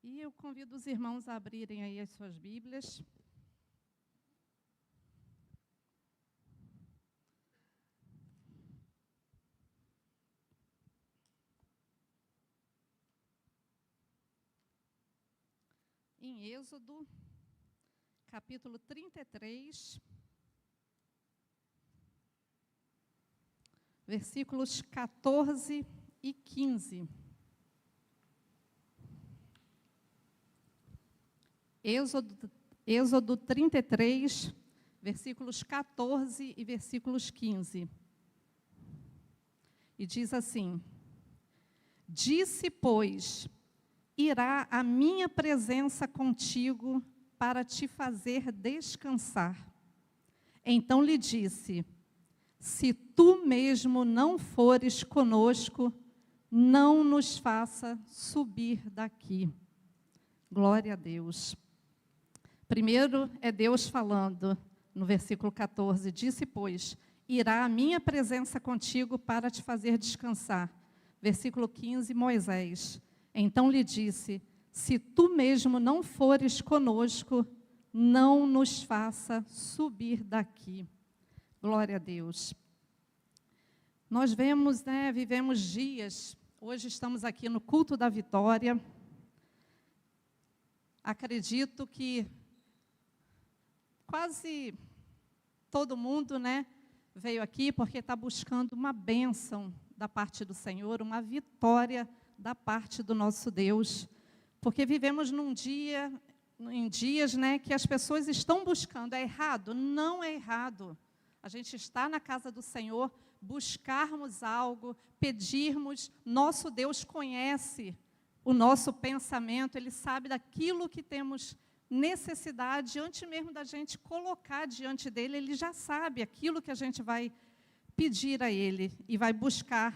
E eu convido os irmãos a abrirem aí as suas Bíblias. Em Êxodo, capítulo 33, versículos 14 e 15. Êxodo 33, versículos 14 e versículos 15. E diz assim: Disse, pois, irá a minha presença contigo para te fazer descansar. Então lhe disse: se tu mesmo não fores conosco, não nos faça subir daqui. Glória a Deus. Primeiro é Deus falando, no versículo 14, disse, pois, irá a minha presença contigo para te fazer descansar. Versículo 15, Moisés. Então lhe disse, se tu mesmo não fores conosco, não nos faça subir daqui. Glória a Deus. Nós vivemos dias, hoje estamos aqui no culto da vitória. Acredito que quase todo mundo, veio aqui porque está buscando uma bênção da parte do Senhor, uma vitória da parte do nosso Deus. Porque vivemos em dias, que as pessoas estão buscando. É errado? Não é errado. A gente está na casa do Senhor, buscarmos algo, pedirmos. Nosso Deus conhece o nosso pensamento, Ele sabe daquilo que temos necessidade, antes mesmo da gente colocar diante dEle, Ele já sabe aquilo que a gente vai pedir a Ele e vai buscar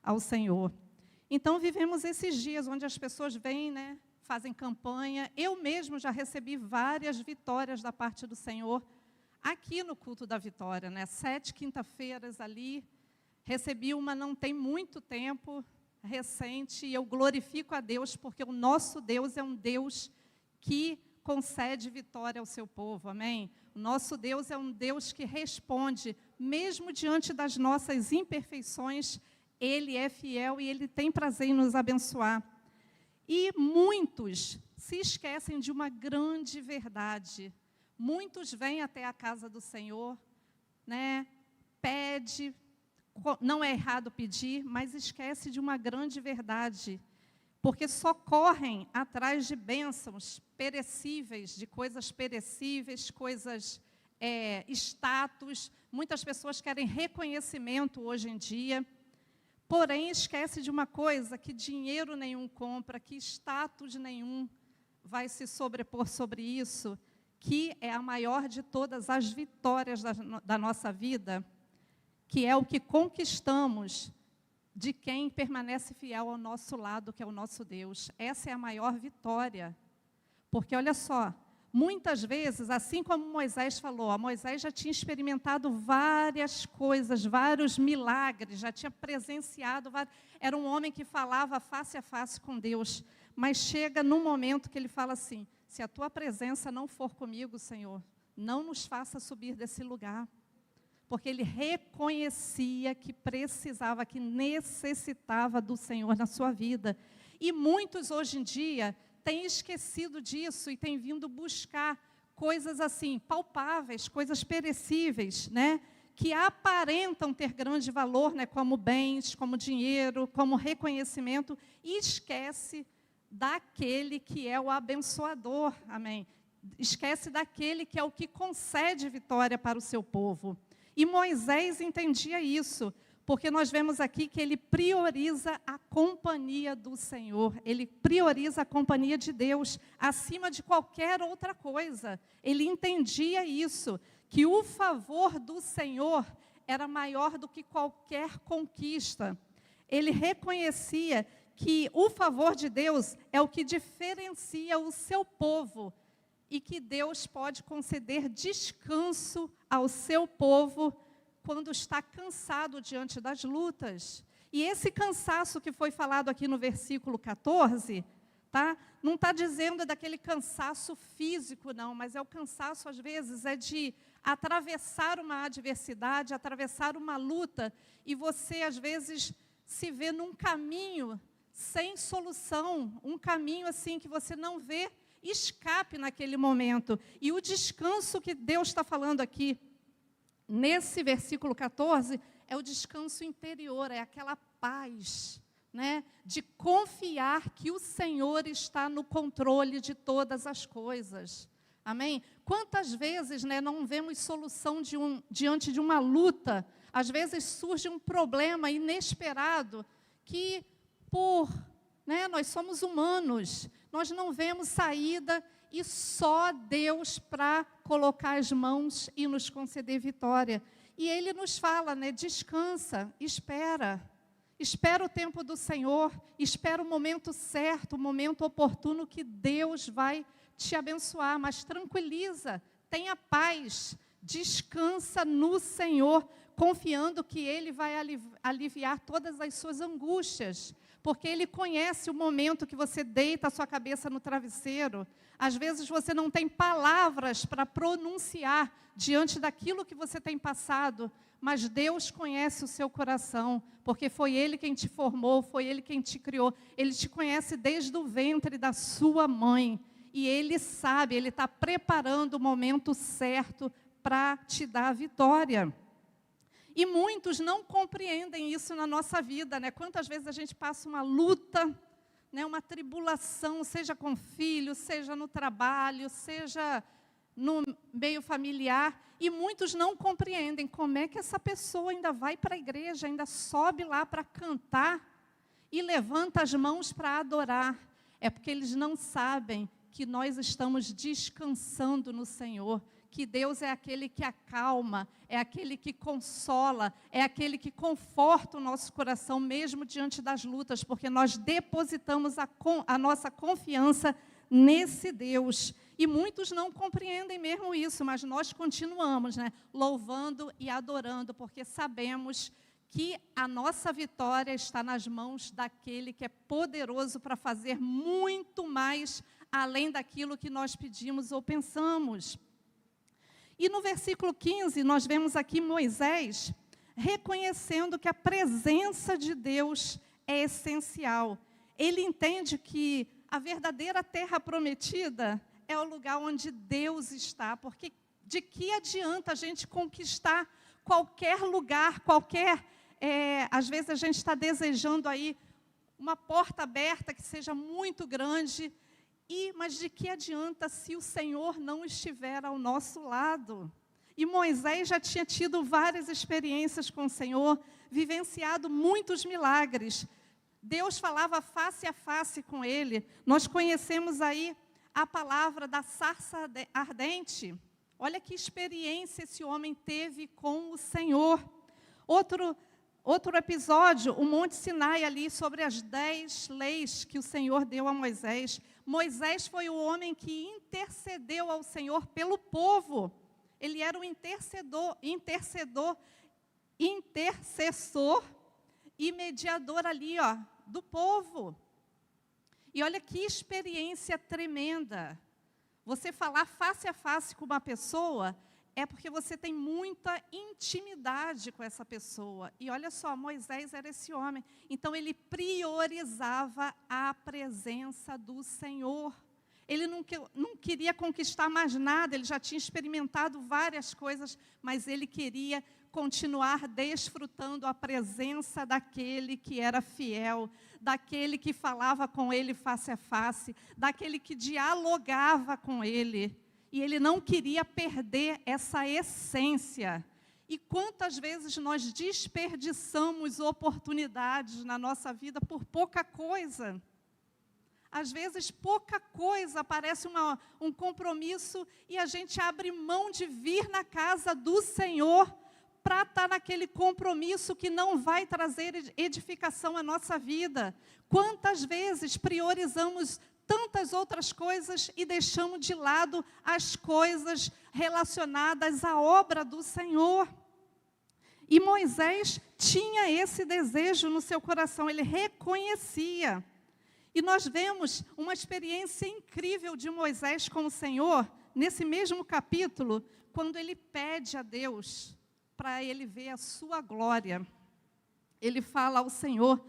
ao Senhor. Então, vivemos esses dias onde as pessoas vêm, fazem campanha. Eu mesmo já recebi várias vitórias da parte do Senhor, aqui no culto da vitória, 7 quinta-feiras ali, recebi uma não tem muito tempo, recente, e eu glorifico a Deus, porque o nosso Deus é um Deus que concede vitória ao seu povo, amém? O nosso Deus é um Deus que responde, mesmo diante das nossas imperfeições, Ele é fiel e Ele tem prazer em nos abençoar. E muitos se esquecem de uma grande verdade. Muitos vêm até a casa do Senhor, pede. Não é errado pedir, mas esquece de uma grande verdade, porque só correm atrás de bênçãos perecíveis, de coisas perecíveis, coisas, status. Muitas pessoas querem reconhecimento hoje em dia, porém esquece de uma coisa, que dinheiro nenhum compra, que status nenhum vai se sobrepor sobre isso, que é a maior de todas as vitórias da nossa vida, que é o que conquistamos de quem permanece fiel ao nosso lado, que é o nosso Deus. Essa é a maior vitória. Porque, olha só, muitas vezes, assim como Moisés falou, Moisés já tinha experimentado várias coisas, vários milagres, já tinha presenciado, era um homem que falava face a face com Deus, mas chega num momento que ele fala assim, se a tua presença não for comigo, Senhor, não nos faça subir desse lugar. Porque ele reconhecia que precisava, que necessitava do Senhor na sua vida. E muitos hoje em dia têm esquecido disso e têm vindo buscar coisas assim, palpáveis, coisas perecíveis, que aparentam ter grande valor, como bens, como dinheiro, como reconhecimento, e esquece daquele que é o abençoador, amém? Esquece daquele que é o que concede vitória para o seu povo. E Moisés entendia isso, porque nós vemos aqui que ele prioriza a companhia do Senhor, ele prioriza a companhia de Deus acima de qualquer outra coisa. Ele entendia isso, que o favor do Senhor era maior do que qualquer conquista. Ele reconhecia que o favor de Deus é o que diferencia o seu povo, e que Deus pode conceder descanso ao seu povo quando está cansado diante das lutas. E esse cansaço que foi falado aqui no versículo 14, tá? Não está dizendo daquele cansaço físico, não, mas é o cansaço, às vezes, é de atravessar uma adversidade, atravessar uma luta, e você, às vezes, se vê num caminho sem solução, um caminho assim que você não vê escape naquele momento. E o descanso que Deus está falando aqui, nesse versículo 14, é o descanso interior, é aquela paz, né, de confiar que o Senhor está no controle de todas as coisas. Amém? Quantas vezes, né, não vemos solução diante de uma luta? Às vezes surge um problema inesperado que, nós somos humanos, nós não vemos saída, e só Deus para colocar as mãos e nos conceder vitória. E Ele nos fala, né, descansa, espera o tempo do Senhor, espera o momento certo, o momento oportuno que Deus vai te abençoar, mas tranquiliza, tenha paz, descansa no Senhor, confiando que Ele vai aliviar todas as suas angústias, porque Ele conhece o momento que você deita a sua cabeça no travesseiro. Às vezes você não tem palavras para pronunciar diante daquilo que você tem passado, mas Deus conhece o seu coração, porque foi Ele quem te formou, foi Ele quem te criou. Ele te conhece desde o ventre da sua mãe, e Ele sabe, Ele está preparando o momento certo para te dar a vitória. E muitos não compreendem isso na nossa vida, né? Quantas vezes a gente passa uma luta, né, uma tribulação, seja com filho, seja no trabalho, seja no meio familiar, e muitos não compreendem como é que essa pessoa ainda vai para a igreja, ainda sobe lá para cantar e levanta as mãos para adorar. É porque eles não sabem que nós estamos descansando no Senhor, que Deus é aquele que acalma, é aquele que consola, é aquele que conforta o nosso coração mesmo diante das lutas, porque nós depositamos a nossa confiança nesse Deus. E muitos não compreendem mesmo isso, mas nós continuamos, né, louvando e adorando, porque sabemos que a nossa vitória está nas mãos daquele que é poderoso para fazer muito mais além daquilo que nós pedimos ou pensamos. E no versículo 15, nós vemos aqui Moisés reconhecendo que a presença de Deus é essencial. Ele entende que a verdadeira terra prometida é o lugar onde Deus está, porque de que adianta a gente conquistar qualquer lugar, às vezes a gente está desejando aí uma porta aberta que seja muito grande, mas de que adianta se o Senhor não estiver ao nosso lado? E Moisés já tinha tido várias experiências com o Senhor, vivenciado muitos milagres. Deus falava face a face com ele. Nós conhecemos aí a palavra da sarça ardente. Olha que experiência esse homem teve com o Senhor. Outro episódio, o Monte Sinai ali, sobre as 10 leis que o Senhor deu a Moisés. Moisés foi o homem que intercedeu ao Senhor pelo povo. Ele era o intercessor e mediador ali, do povo. E olha que experiência tremenda. Você falar face a face com uma pessoa é porque você tem muita intimidade com essa pessoa. E olha só, Moisés era esse homem. Então, ele priorizava a presença do Senhor. Ele não queria conquistar mais nada, ele já tinha experimentado várias coisas, mas ele queria continuar desfrutando a presença daquele que era fiel, daquele que falava com ele face a face, daquele que dialogava com ele. E ele não queria perder essa essência. E quantas vezes nós desperdiçamos oportunidades na nossa vida por pouca coisa? Às vezes, pouca coisa, parece um compromisso, e a gente abre mão de vir na casa do Senhor para estar naquele compromisso que não vai trazer edificação à nossa vida. Quantas vezes priorizamos tantas outras coisas e deixamos de lado as coisas relacionadas à obra do Senhor? E Moisés tinha esse desejo no seu coração, ele reconhecia. E nós vemos uma experiência incrível de Moisés com o Senhor, nesse mesmo capítulo, quando ele pede a Deus para ele ver a sua glória. Ele fala ao Senhor,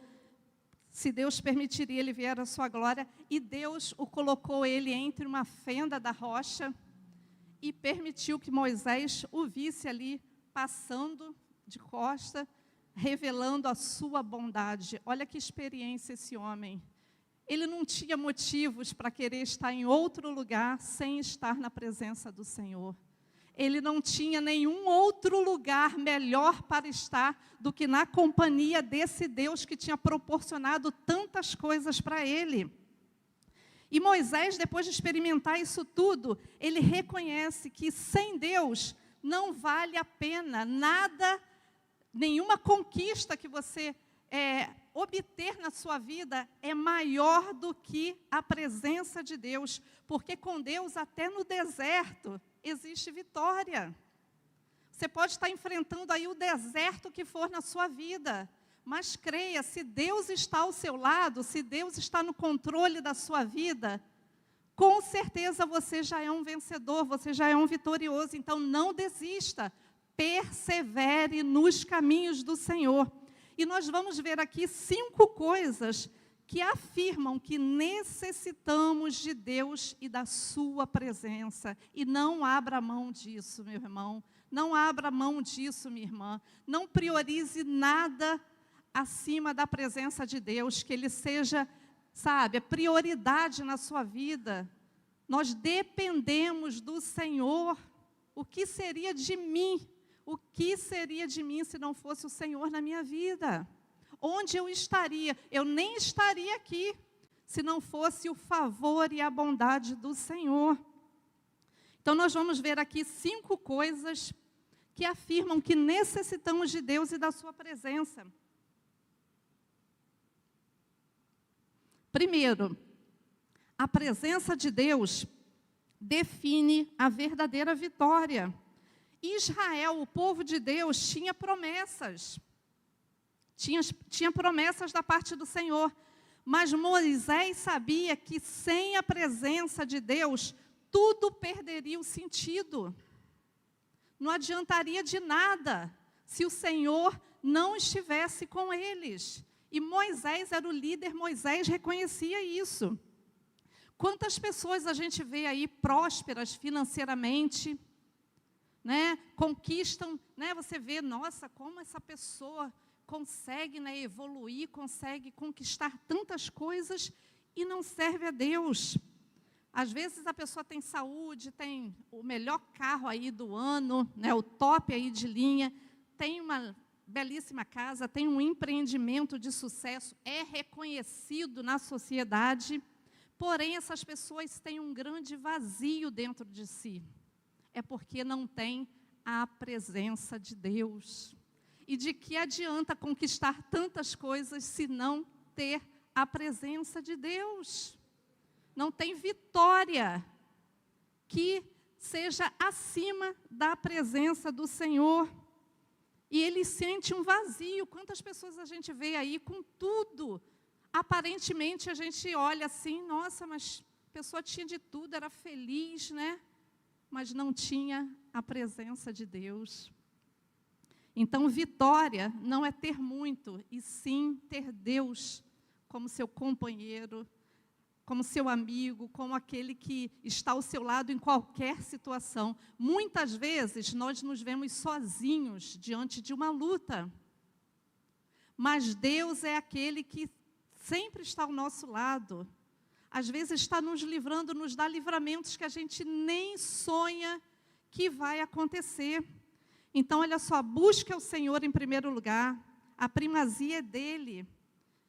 se Deus permitiria ele ver a sua glória, e Deus o colocou ele entre uma fenda da rocha e permitiu que Moisés o visse ali, passando de costa, revelando a sua bondade. Olha que experiência esse homem. Ele não tinha motivos para querer estar em outro lugar sem estar na presença do Senhor. Ele não tinha nenhum outro lugar melhor para estar do que na companhia desse Deus que tinha proporcionado tantas coisas para ele. E Moisés, depois de experimentar isso tudo, ele reconhece que sem Deus não vale a pena nada, nenhuma conquista que você obter na sua vida é maior do que a presença de Deus, porque com Deus até no deserto existe vitória. Você pode estar enfrentando aí o deserto que for na sua vida, mas creia, se Deus está ao seu lado, se Deus está no controle da sua vida, com certeza você já é um vencedor, você já é um vitorioso. Então não desista, persevere nos caminhos do Senhor. E nós vamos ver aqui 5 coisas que afirmam que necessitamos de Deus e da sua presença. E não abra mão disso, meu irmão. Não abra mão disso, minha irmã. Não priorize nada acima da presença de Deus, que Ele seja, sabe, a prioridade na sua vida. Nós dependemos do Senhor. O que seria de mim? O que seria de mim se não fosse o Senhor na minha vida? Onde eu estaria? Eu nem estaria aqui se não fosse o favor e a bondade do Senhor. Então, nós vamos ver aqui 5 coisas que afirmam que necessitamos de Deus e da sua presença. Primeiro, a presença de Deus define a verdadeira vitória. Israel, o povo de Deus, tinha promessas. Tinha promessas da parte do Senhor. Mas Moisés sabia que sem a presença de Deus, tudo perderia o sentido. Não adiantaria de nada se o Senhor não estivesse com eles. E Moisés era o líder, Moisés reconhecia isso. Quantas pessoas a gente vê aí prósperas financeiramente, né, conquistam, né, você vê, nossa, como essa pessoa consegue, né, evoluir, consegue conquistar tantas coisas e não serve a Deus. Às vezes a pessoa tem saúde, tem o melhor carro aí do ano, né, o top aí de linha, tem uma belíssima casa, tem um empreendimento de sucesso, é reconhecido na sociedade, porém essas pessoas têm um grande vazio dentro de si. É porque não tem a presença de Deus. E de que adianta conquistar tantas coisas se não ter a presença de Deus? Não tem vitória que seja acima da presença do Senhor. E ele sente um vazio. Quantas pessoas a gente vê aí com tudo? Aparentemente a gente olha assim, nossa, mas a pessoa tinha de tudo, era feliz, né? Mas não tinha a presença de Deus. Então, vitória não é ter muito, e sim ter Deus como seu companheiro, como seu amigo, como aquele que está ao seu lado em qualquer situação. Muitas vezes, nós nos vemos sozinhos diante de uma luta. Mas Deus é aquele que sempre está ao nosso lado. Às vezes está nos livrando, nos dá livramentos que a gente nem sonha que vai acontecer. Então, olha só, busca o Senhor em primeiro lugar, a primazia é dEle.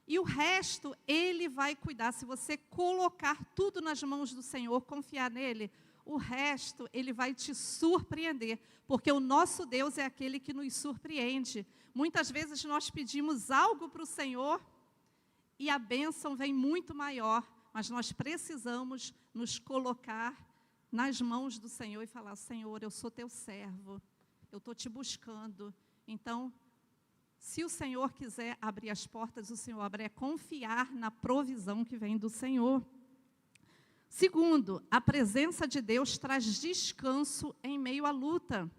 E o resto, Ele vai cuidar. Se você colocar tudo nas mãos do Senhor, confiar nele, o resto, Ele vai te surpreender. Porque o nosso Deus é aquele que nos surpreende. Muitas vezes nós pedimos algo para o Senhor e a bênção vem muito maior. Mas nós precisamos nos colocar nas mãos do Senhor e falar, Senhor, eu sou teu servo, eu estou te buscando. Então, Se o Senhor quiser abrir as portas, o Senhor abre. É confiar na provisão que vem do Senhor. Segundo, a presença de Deus traz descanso em meio à luta.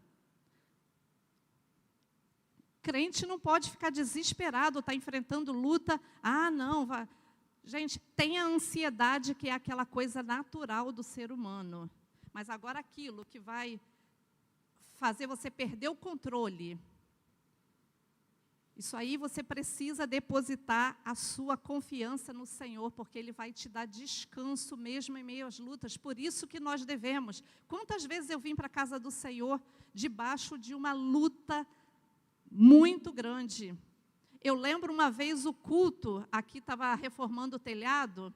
Crente não pode ficar desesperado, está enfrentando luta. Ah, não, vai. Gente, tem a ansiedade, que é aquela coisa natural do ser humano. Mas agora aquilo que vai fazer você perder o controle, isso aí você precisa depositar a sua confiança no Senhor, porque Ele vai te dar descanso mesmo em meio às lutas. Por isso que nós devemos. Quantas vezes eu vim para a casa do Senhor debaixo de uma luta muito grande. Eu lembro uma vez o culto, aqui estava reformando o telhado,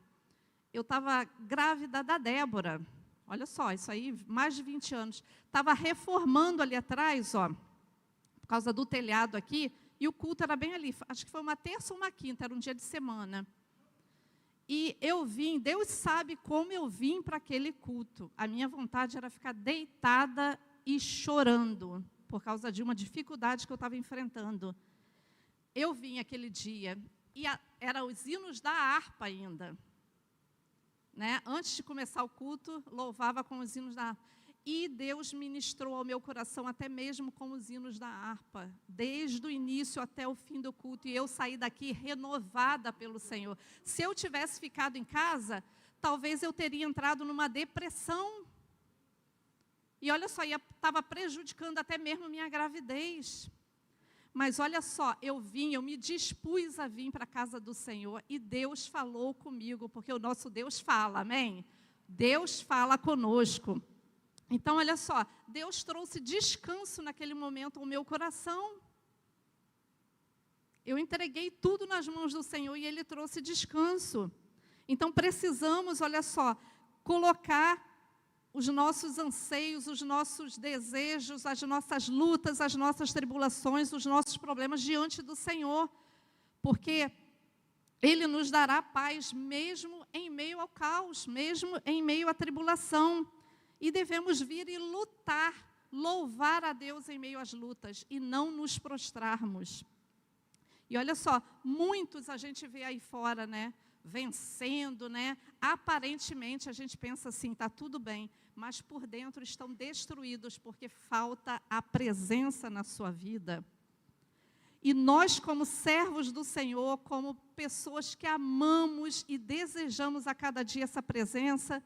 eu estava grávida da Débora. Olha só, isso aí, mais de 20 anos. Estava reformando ali atrás, ó, por causa do telhado aqui, e o culto era bem ali. Acho que foi uma terça ou uma quinta, era um dia de semana. E eu vim, Deus sabe como eu vim para aquele culto. A minha vontade era ficar deitada e chorando, por causa de uma dificuldade que eu estava enfrentando. Eu vim aquele dia, e eram os hinos da harpa ainda. Né? Antes de começar o culto, louvava com os hinos da harpa. E Deus ministrou ao meu coração, até mesmo com os hinos da harpa, desde o início até o fim do culto. E eu saí daqui renovada pelo Senhor. Se eu tivesse ficado em casa, talvez eu teria entrado numa depressão. E olha só, estava prejudicando até mesmo minha gravidez. Mas olha só, eu me dispus a vir para a casa do Senhor e Deus falou comigo, porque o nosso Deus fala, amém? Deus fala conosco. Então, olha só, Deus trouxe descanso naquele momento ao meu coração. Eu entreguei tudo nas mãos do Senhor e Ele trouxe descanso. Então, precisamos, olha só, colocar os nossos anseios, os nossos desejos, as nossas lutas, as nossas tribulações, os nossos problemas diante do Senhor, porque Ele nos dará paz mesmo em meio ao caos, mesmo em meio à tribulação. E devemos vir e lutar, louvar a Deus em meio às lutas e não nos prostrarmos. E olha só, muitos a gente vê aí fora, né? Vencendo, né? Aparentemente a gente pensa assim, está tudo bem, mas por dentro estão destruídos porque falta a presença na sua vida. E nós, como servos do Senhor, como pessoas que amamos e desejamos a cada dia essa presença,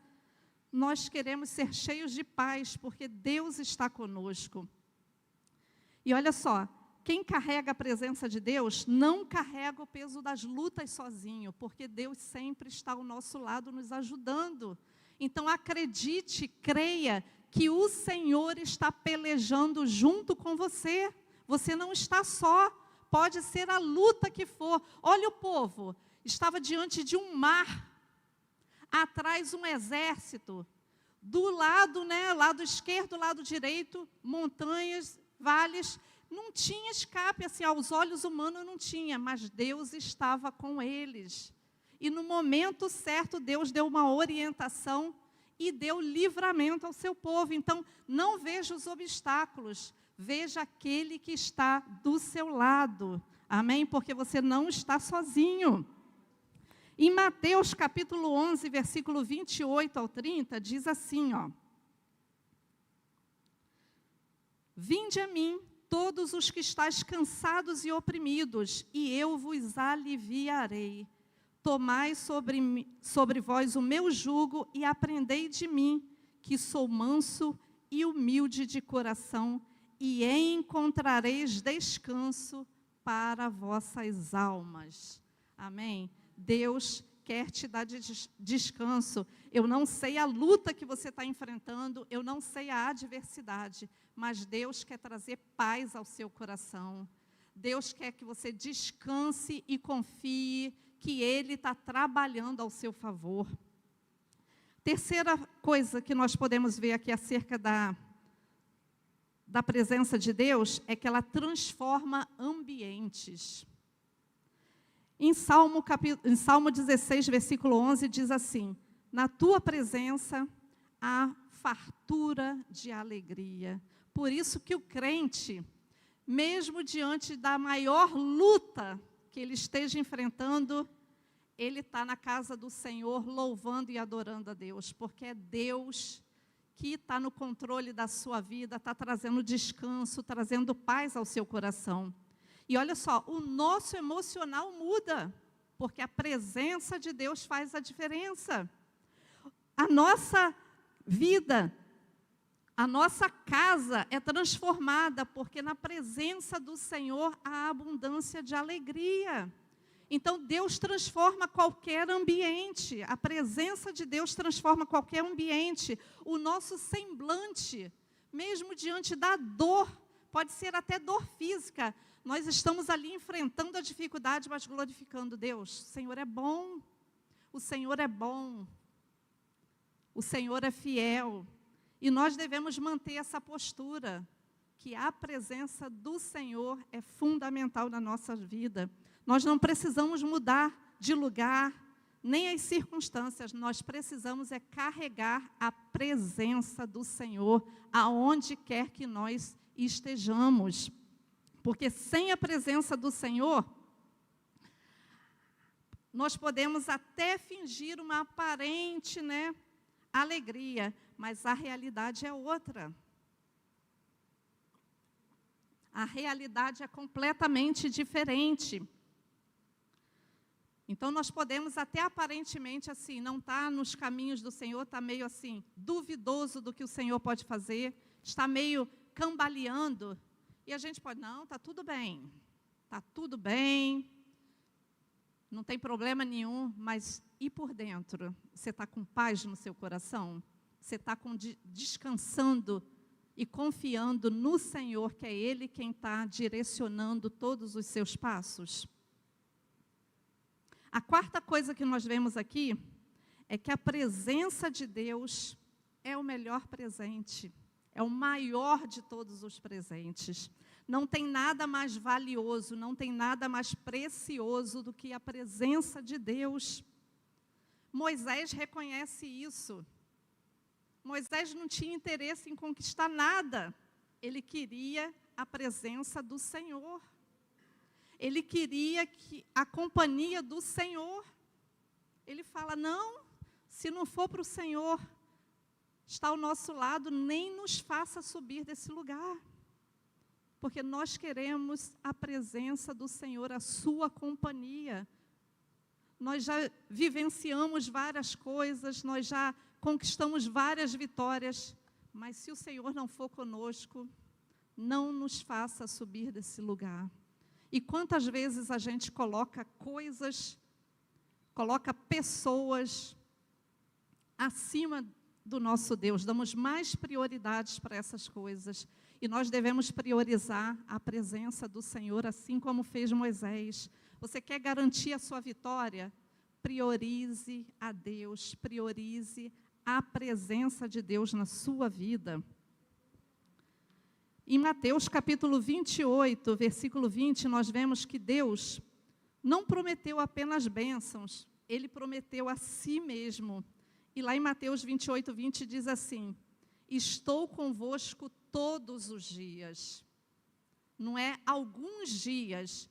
nós queremos ser cheios de paz, porque Deus está conosco. E olha só, quem carrega a presença de Deus não carrega o peso das lutas sozinho, porque Deus sempre está ao nosso lado nos ajudando. Então acredite, creia que o Senhor está pelejando junto com você. Você não está só, pode ser a luta que for. Olha o povo, estava diante de um mar, atrás um exército, do lado, né, lado esquerdo, lado direito, montanhas, vales. Não tinha escape, assim, aos olhos humanos não tinha, mas Deus estava com eles. E no momento certo, Deus deu uma orientação e deu livramento ao seu povo. Então, não veja os obstáculos, veja aquele que está do seu lado. Amém? Porque você não está sozinho. Em Mateus capítulo 11, versículo 28 ao 30, diz assim, ó. Vinde a mim, todos os que estáis cansados e oprimidos, e eu vos aliviarei. Tomai sobre vós o meu jugo e aprendei de mim, que sou manso e humilde de coração, e encontrareis descanso para vossas almas. Amém? Deus quer te dar descanso. Eu não sei a luta que você está enfrentando, eu não sei a adversidade, mas Deus quer trazer paz ao seu coração. Deus quer que você descanse e confie que Ele está trabalhando ao seu favor. Terceira coisa que nós podemos ver aqui acerca da presença de Deus é que ela transforma ambientes. Em Salmo 16, versículo 11, diz assim: na tua presença há fartura de alegria. Por isso que o crente mesmo diante da maior luta que ele esteja enfrentando, ele está na casa do Senhor louvando e adorando a Deus, porque é Deus que está no controle da sua vida, está trazendo descanso, trazendo paz ao seu coração. E olha só, o nosso emocional muda, porque a presença de Deus faz a diferença. A nossa vida, a nossa casa é transformada, porque na presença do Senhor há abundância de alegria. Então, Deus transforma qualquer ambiente, a presença de Deus transforma qualquer ambiente. O nosso semblante, mesmo diante da dor, pode ser até dor física, nós estamos ali enfrentando a dificuldade, mas glorificando Deus. O Senhor é bom, o Senhor é bom, o Senhor é fiel. E nós devemos manter essa postura, que a presença do Senhor é fundamental na nossa vida. Nós não precisamos mudar de lugar, nem as circunstâncias. Nós precisamos é carregar a presença do Senhor aonde quer que nós estejamos. Porque sem a presença do Senhor, nós podemos até fingir uma aparente, alegria, mas a realidade é outra. A realidade é completamente diferente. Então, nós podemos até aparentemente, assim, não estar nos caminhos do Senhor, está meio assim, duvidoso do que o Senhor pode fazer, está meio cambaleando. E a gente pode, não, está tudo bem, não tem problema nenhum, mas e por dentro? Você está com paz no seu coração? Você está descansando e confiando no Senhor, que é Ele quem está direcionando todos os seus passos? A quarta coisa que nós vemos aqui é que a presença de Deus é o melhor presente, é o maior de todos os presentes. Não tem nada mais valioso, não tem nada mais precioso do que a presença de Deus. Moisés reconhece isso. Moisés não tinha interesse em conquistar nada. Ele queria a presença do Senhor. Ele queria a companhia do Senhor. Ele fala, não, se não for para o Senhor estar ao nosso lado, nem nos faça subir desse lugar. Porque nós queremos a presença do Senhor, a sua companhia. Nós já vivenciamos várias coisas, nós já conquistamos várias vitórias, mas se o Senhor não for conosco, não nos faça subir desse lugar. E quantas vezes a gente coloca coisas, coloca pessoas acima do nosso Deus, damos mais prioridades para essas coisas. E nós devemos priorizar a presença do Senhor, assim como fez Moisés. Você quer garantir a sua vitória? Priorize a Deus, priorize a presença de Deus na sua vida. Em Mateus capítulo 28, versículo 20, nós vemos que Deus não prometeu apenas bênçãos, Ele prometeu a si mesmo. E lá em Mateus 28, 20 diz assim, estou convosco todos os dias. Não é alguns dias.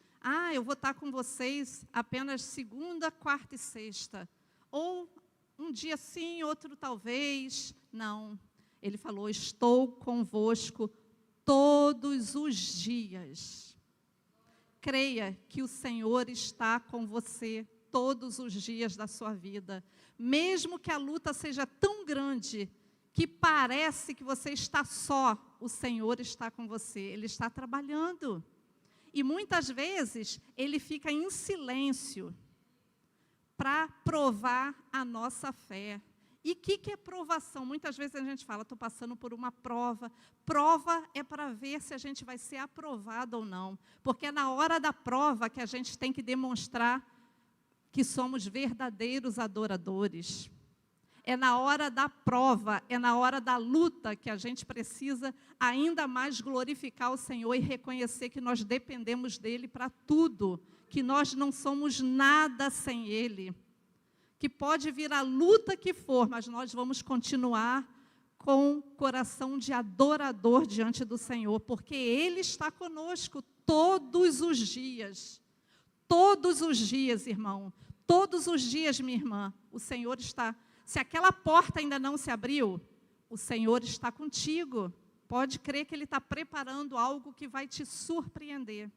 Eu vou estar com vocês apenas segunda, quarta e sexta. Ou um dia sim, outro talvez. Não. Ele falou, estou convosco todos os dias. Creia que o Senhor está com você todos os dias da sua vida. Mesmo que a luta seja tão grande, que parece que você está só, o Senhor está com você, Ele está trabalhando. E muitas vezes, Ele fica em silêncio para provar a nossa fé. E o que é provação? Muitas vezes a gente fala, estou passando por uma prova. Prova é para ver se a gente vai ser aprovado ou não. Porque é na hora da prova que a gente tem que demonstrar que somos verdadeiros adoradores. É na hora da prova, é na hora da luta que a gente precisa ainda mais glorificar o Senhor e reconhecer que nós dependemos dEle para tudo, que nós não somos nada sem Ele. Que pode vir a luta que for, mas nós vamos continuar com coração de adorador diante do Senhor, porque Ele está conosco todos os dias. Todos os dias, irmão. Todos os dias, minha irmã, o Senhor está. Se aquela porta ainda não se abriu, o Senhor está contigo. Pode crer que Ele está preparando algo que vai te surpreender.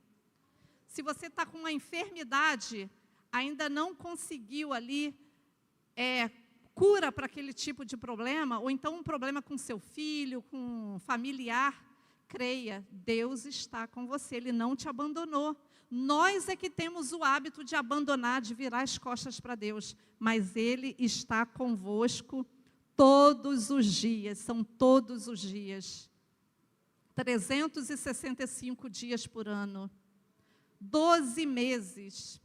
Se você está com uma enfermidade, ainda não conseguiu ali cura para aquele tipo de problema, ou então um problema com seu filho, com um familiar, creia, Deus está com você, Ele não te abandonou. Nós é que temos o hábito de abandonar, de virar as costas para Deus, mas Ele está convosco todos os dias, são todos os dias. 365 dias por ano, 12 meses,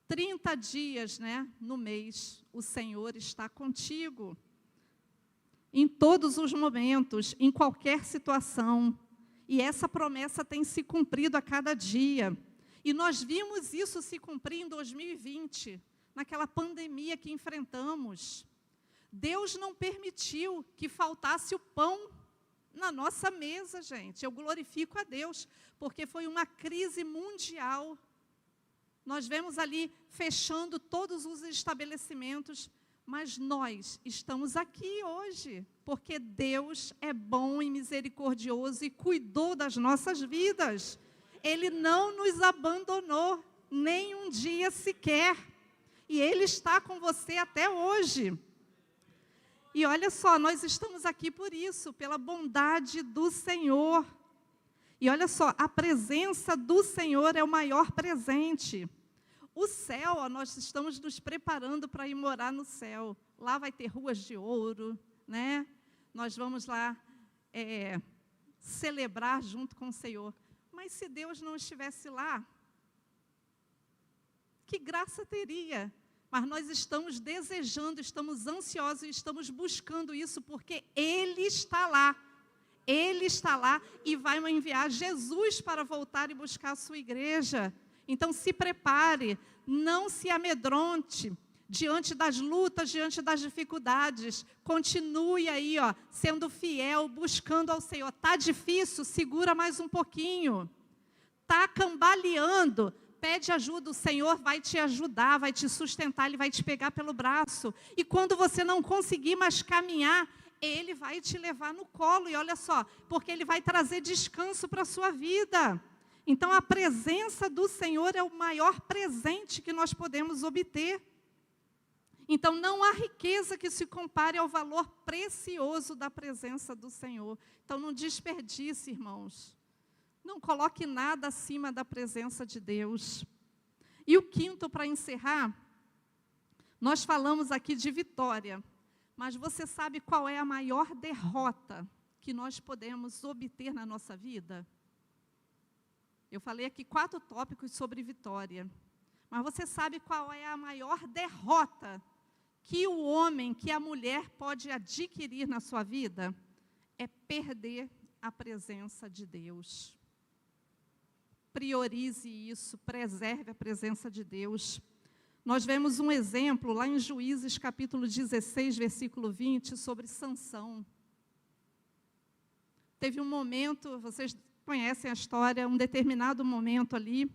30 dias, no mês, o Senhor está contigo. Em todos os momentos, em qualquer situação. E essa promessa tem se cumprido a cada dia. E nós vimos isso se cumprir em 2020, naquela pandemia que enfrentamos. Deus não permitiu que faltasse o pão na nossa mesa, gente. Eu glorifico a Deus, porque foi uma crise mundial. Nós vemos ali fechando todos os estabelecimentos, mas nós estamos aqui hoje, porque Deus é bom e misericordioso e cuidou das nossas vidas. Ele não nos abandonou, nem um dia sequer. E Ele está com você até hoje. E olha só, nós estamos aqui por isso, pela bondade do Senhor. E olha só, a presença do Senhor é o maior presente. O céu, nós estamos nos preparando para ir morar no céu. Lá vai ter ruas de ouro, Nós vamos lá celebrar junto com o Senhor. Mas se Deus não estivesse lá, que graça teria? Mas nós estamos desejando, estamos ansiosos e estamos buscando isso, porque Ele está lá. Ele está lá e vai enviar Jesus para voltar e buscar a sua igreja. Então se prepare, não se amedronte diante das lutas, diante das dificuldades. Continue aí, sendo fiel, buscando ao Senhor. Está difícil? Segura mais um pouquinho. Está cambaleando? Pede ajuda, o Senhor vai te ajudar, vai te sustentar, Ele vai te pegar pelo braço. E quando você não conseguir mais caminhar, Ele vai te levar no colo. E olha só, porque Ele vai trazer descanso para a sua vida. Então, a presença do Senhor é o maior presente que nós podemos obter. Então, não há riqueza que se compare ao valor precioso da presença do Senhor. Então, não desperdice, irmãos. Não coloque nada acima da presença de Deus. E o quinto, para encerrar, nós falamos aqui de vitória. Mas você sabe qual é a maior derrota que nós podemos obter na nossa vida? Eu falei aqui 4 tópicos sobre vitória. Mas você sabe qual é a maior derrota que o homem, que a mulher pode adquirir na sua vida? É perder a presença de Deus. Priorize isso, preserve a presença de Deus. Nós vemos um exemplo lá em Juízes, capítulo 16, versículo 20, sobre Sansão. Teve um momento, vocês conhecem a história, um determinado momento ali,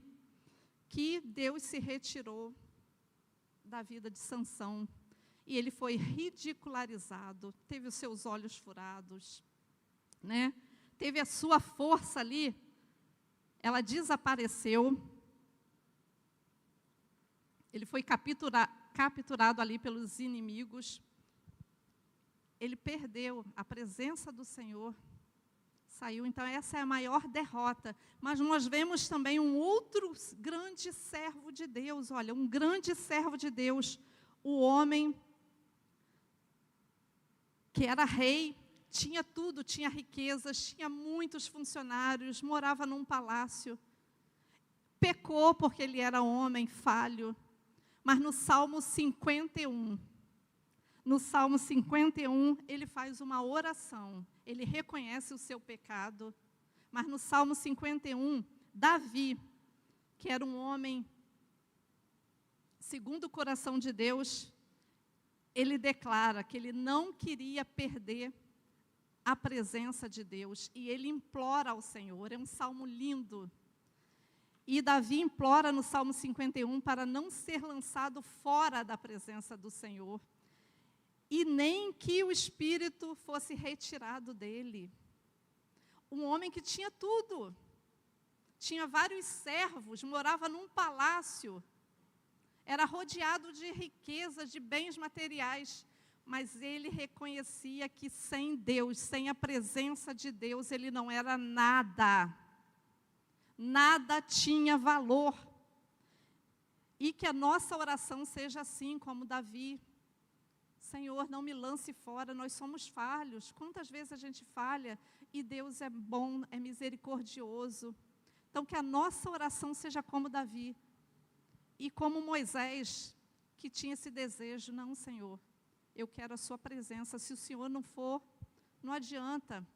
que Deus se retirou da vida de Sansão. E ele foi ridicularizado, teve os seus olhos furados, Teve a sua força ali, ela desapareceu. Ele foi capturado ali pelos inimigos. Ele perdeu a presença do Senhor. Saiu, então essa é a maior derrota. Mas nós vemos também um outro grande servo de Deus, olha, um grande servo de Deus, o homem que era rei, tinha tudo, tinha riquezas, tinha muitos funcionários, morava num palácio. Pecou porque ele era homem falho. Mas no Salmo 51, ele faz uma oração. Ele reconhece o seu pecado. Mas no Salmo 51, Davi, que era um homem segundo o coração de Deus, ele declara que ele não queria perder a presença de Deus, e ele implora ao Senhor. É um salmo lindo. E Davi implora no Salmo 51 para não ser lançado fora da presença do Senhor, e nem que o espírito fosse retirado dele. Um homem que tinha tudo, tinha vários servos, morava num palácio, era rodeado de riquezas, de bens materiais, mas ele reconhecia que sem Deus, sem a presença de Deus, ele não era nada. Nada tinha valor. E que a nossa oração seja assim como Davi. Senhor, não me lance fora, nós somos falhos. Quantas vezes a gente falha e Deus é bom, é misericordioso. Então, que a nossa oração seja como Davi. E como Moisés, que tinha esse desejo, não, Senhor, eu quero a sua presença. Se o Senhor não for, não adianta.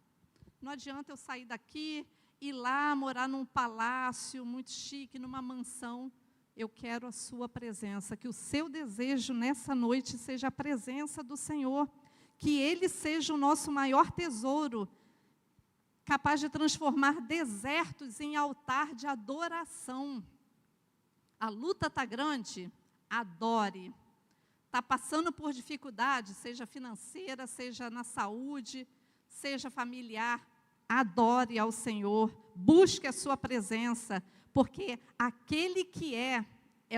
Não adianta eu sair daqui, ir lá, morar num palácio muito chique, numa mansão. Eu quero a sua presença. Que o seu desejo nessa noite seja a presença do Senhor. Que Ele seja o nosso maior tesouro, capaz de transformar desertos em altar de adoração. A luta está grande? Adore. Está passando por dificuldade, seja financeira, seja na saúde, seja familiar, adore ao Senhor, busque a sua presença, porque aquele que é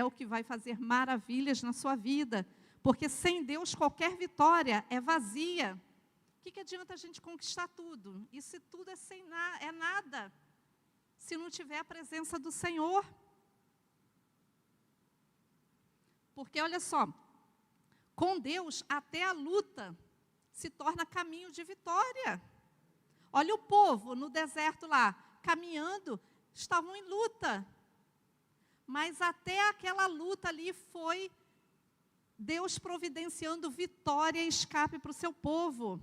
o que vai fazer maravilhas na sua vida, porque sem Deus qualquer vitória é vazia. O que adianta a gente conquistar tudo? E se tudo é nada, se não tiver a presença do Senhor? Porque olha só, com Deus, até a luta se torna caminho de vitória. Olha o povo no deserto lá, caminhando, estavam em luta. Mas até aquela luta ali foi Deus providenciando vitória e escape para o seu povo.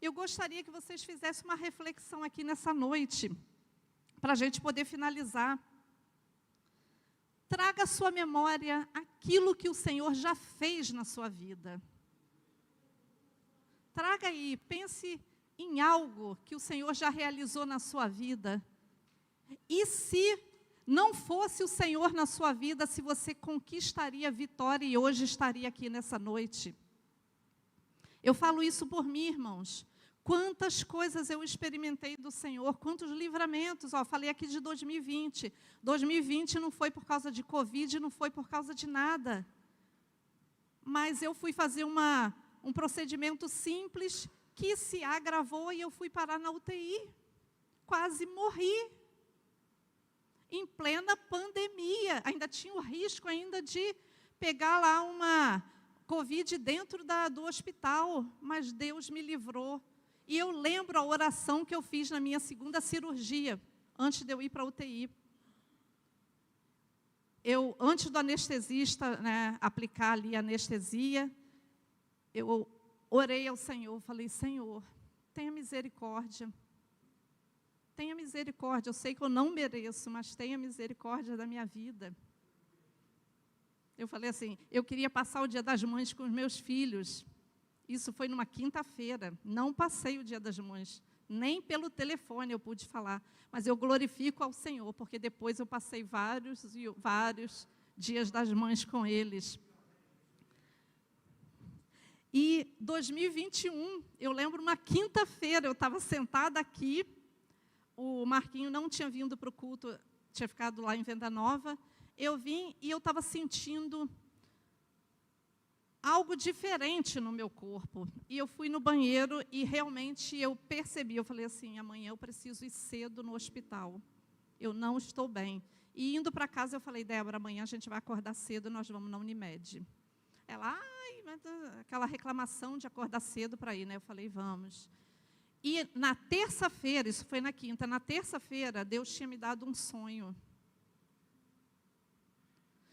Eu gostaria que vocês fizessem uma reflexão aqui nessa noite, para a gente poder finalizar. Traga à sua memória aquilo que o Senhor já fez na sua vida. Traga aí, pense em algo que o Senhor já realizou na sua vida. E se não fosse o Senhor na sua vida, se você conquistaria vitória e hoje estaria aqui nessa noite? Eu falo isso por mim, irmãos. Quantas coisas eu experimentei do Senhor, quantos livramentos. Falei aqui de 2020. 2020 não foi por causa de Covid, não foi por causa de nada. Mas eu fui fazer um procedimento simples que se agravou e eu fui parar na UTI. Quase morri. Em plena pandemia. Ainda tinha o risco ainda de pegar lá uma Covid dentro do hospital. Mas Deus me livrou. E eu lembro a oração que eu fiz na minha segunda cirurgia, antes de eu ir para a UTI. Antes do anestesista, aplicar ali a anestesia, eu orei ao Senhor, falei, Senhor, tenha misericórdia. Tenha misericórdia, eu sei que eu não mereço, mas tenha misericórdia da minha vida. Eu falei assim, eu queria passar o Dia das Mães com os meus filhos. Isso foi numa quinta-feira, não passei o Dia das Mães, nem pelo telefone eu pude falar, mas eu glorifico ao Senhor, porque depois eu passei vários Dias das Mães com eles. E 2021, eu lembro uma quinta-feira, eu estava sentada aqui, o Marquinho não tinha vindo para o culto, tinha ficado lá em Venda Nova, eu vim e eu estava sentindo algo diferente no meu corpo. E eu fui no banheiro e realmente eu percebi, eu falei assim, amanhã eu preciso ir cedo no hospital. Eu não estou bem. E indo para casa eu falei, Débora, amanhã a gente vai acordar cedo, nós vamos na Unimed. Ela, mas aquela reclamação de acordar cedo para ir, né? Eu falei, vamos. E na terça-feira, isso foi na quinta, na terça-feira, Deus tinha me dado um sonho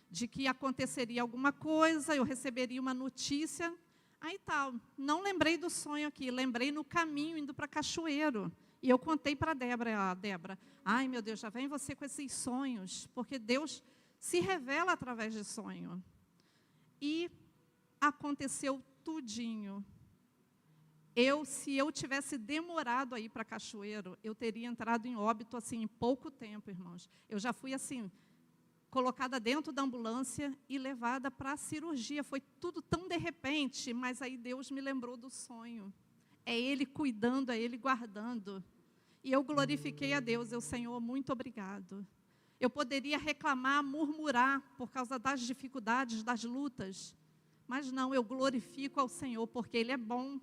de que aconteceria alguma coisa, eu receberia uma notícia, aí tal. Não lembrei do sonho aqui, lembrei no caminho, indo para Cachoeiro. E eu contei para a Débora, ai meu Deus, já vem você com esses sonhos, porque Deus se revela através de sonho. E aconteceu tudinho. Se eu tivesse demorado a ir para Cachoeiro, eu teria entrado em óbito assim, em pouco tempo, irmãos. Eu já fui assim, colocada dentro da ambulância e levada para a cirurgia. Foi tudo tão de repente, mas aí Deus me lembrou do sonho. É Ele cuidando, é Ele guardando. E eu glorifiquei a Deus. Senhor, muito obrigado. Eu poderia reclamar, murmurar por causa das dificuldades, das lutas. Mas não, eu glorifico ao Senhor, porque Ele é bom.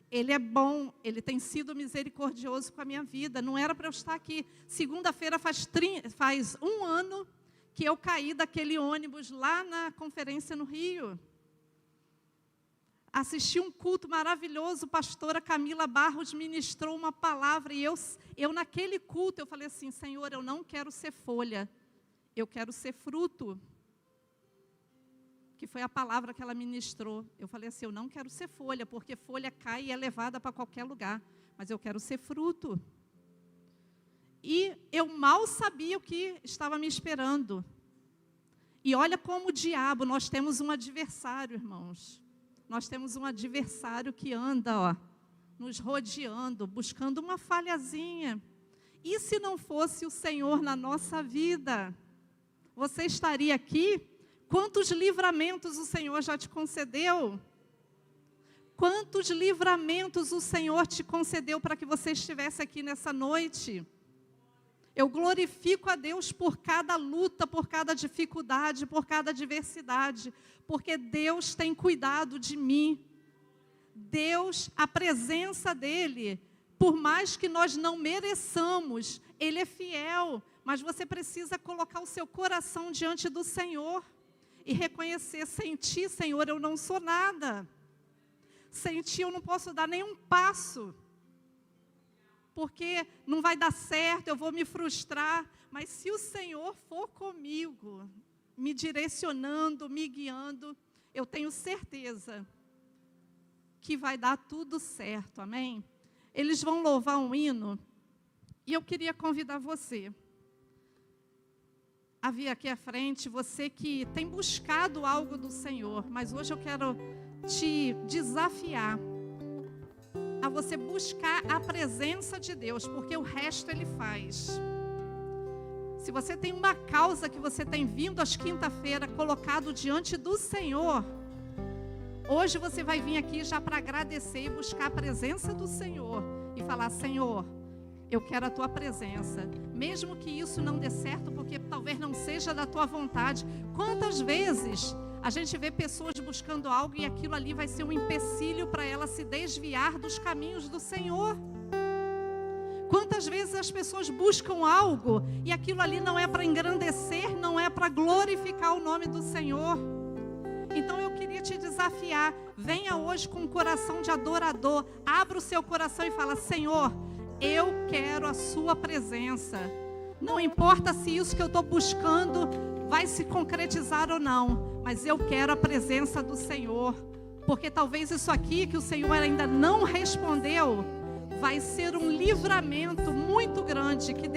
Ele é bom, Ele tem sido misericordioso com a minha vida. Não era para eu estar aqui. Segunda-feira faz 1 ano que eu caí daquele ônibus lá na conferência no Rio. Assisti um culto maravilhoso, a pastora Camila Barros ministrou uma palavra. E eu naquele culto, eu falei assim, Senhor, eu não quero ser folha, eu quero ser fruto. Que foi a palavra que ela ministrou. Eu falei assim, eu não quero ser folha, porque folha cai e é levada para qualquer lugar. Mas eu quero ser fruto. E eu mal sabia o que estava me esperando. E olha como o diabo, nós temos um adversário, irmãos. Nós temos um adversário que anda, nos rodeando, buscando uma falhazinha. E se não fosse o Senhor na nossa vida? Você estaria aqui? Quantos livramentos o Senhor já te concedeu? Quantos livramentos o Senhor te concedeu para que você estivesse aqui nessa noite? Eu glorifico a Deus por cada luta, por cada dificuldade, por cada adversidade, porque Deus tem cuidado de mim. Deus, a presença dEle, por mais que nós não mereçamos, Ele é fiel, mas você precisa colocar o seu coração diante do Senhor. E reconhecer, sem Ti, Senhor, eu não sou nada. Sem Ti eu não posso dar nenhum passo. Porque não vai dar certo, eu vou me frustrar. Mas se o Senhor for comigo, me direcionando, me guiando, eu tenho certeza que vai dar tudo certo, amém? Eles vão louvar um hino. E eu queria convidar você a vir aqui à frente, você que tem buscado algo do Senhor, mas hoje eu quero te desafiar a você buscar a presença de Deus, porque o resto Ele faz. Se você tem uma causa que você tem vindo às quinta-feira, colocado diante do Senhor, hoje você vai vir aqui já para agradecer e buscar a presença do Senhor e falar, Senhor, eu quero a Tua presença, mesmo que isso não dê certo, porque talvez não seja da Tua vontade. Quantas vezes a gente vê pessoas buscando algo e aquilo ali vai ser um empecilho para ela se desviar dos caminhos do Senhor? Quantas vezes as pessoas buscam algo e aquilo ali não é para engrandecer, não é para glorificar o nome do Senhor? Então eu queria te desafiar, venha hoje com um coração de adorador, abra o seu coração e fala, Senhor, eu quero a sua presença. Não importa se isso que eu estou buscando vai se concretizar ou não, mas eu quero a presença do Senhor. Porque talvez isso aqui que o Senhor ainda não respondeu, vai ser um livramento muito grande, que